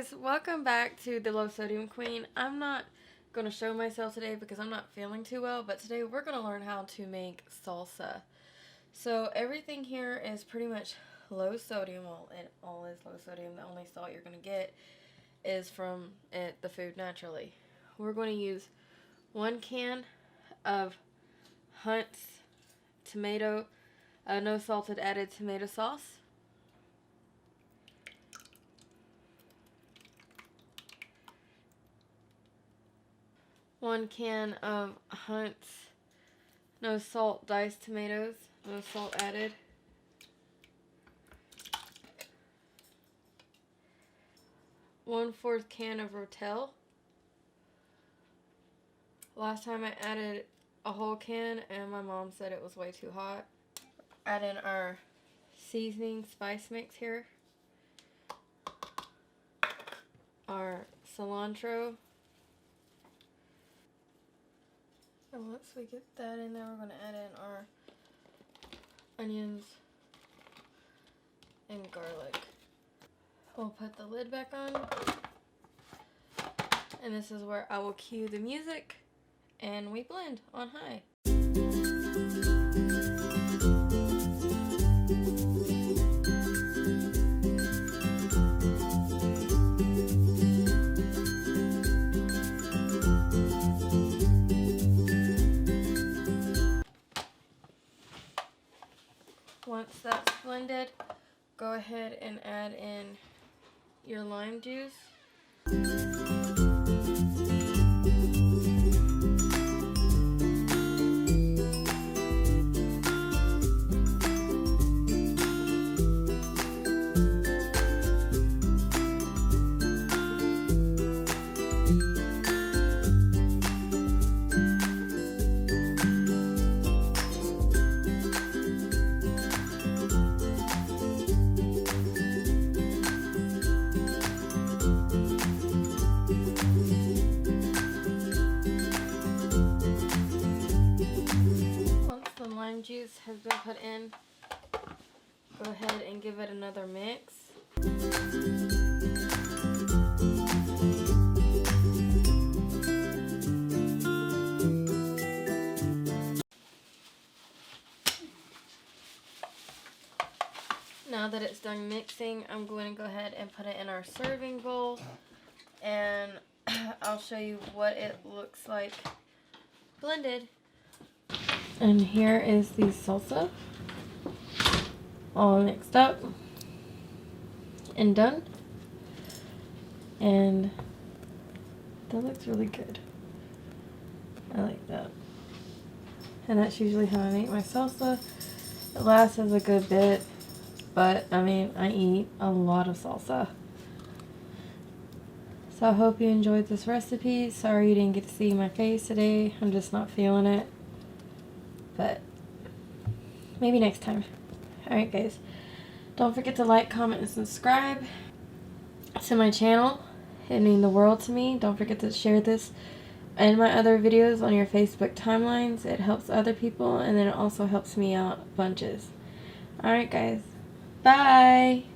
guys, welcome back to the Low Sodium Queen. I'm not going to show myself today because I'm not feeling too well, but today we're going to learn how to make salsa. So everything here is pretty much low sodium. Well, it all is low sodium. The only salt you're going to get is from the food naturally. We're going to use 1 can of Hunt's tomato, no salted added tomato sauce. 1 can of Hunt's no salt diced tomatoes, no salt added. 1/4 can of Rotel. Last time I added a whole can and my mom said it was way too hot. Add in our seasoning spice mix here. Our cilantro. And once we get that in there, we're going to add in our onions and garlic. We'll put the lid back on. And this is where I will cue the music and we blend on high. Once that's blended, go ahead and add in your lime juice. Juice has been put in, go ahead and give it another mix. Now that it's done mixing, I'm going to go ahead and put it in our serving bowl, and I'll show you what it looks like blended. And here is the salsa, all mixed up and done. And that looks really good. I like that. And that's usually how I make my salsa. It lasts a good bit, but I mean, I eat a lot of salsa. So I hope you enjoyed this recipe. Sorry you didn't get to see my face today. I'm just not feeling it. But maybe next time. Alright guys, don't forget to like, comment, and subscribe to my channel. It means the world to me. Don't forget to share this and my other videos on your Facebook timelines. It helps other people, and then it also helps me out bunches. Alright guys, bye!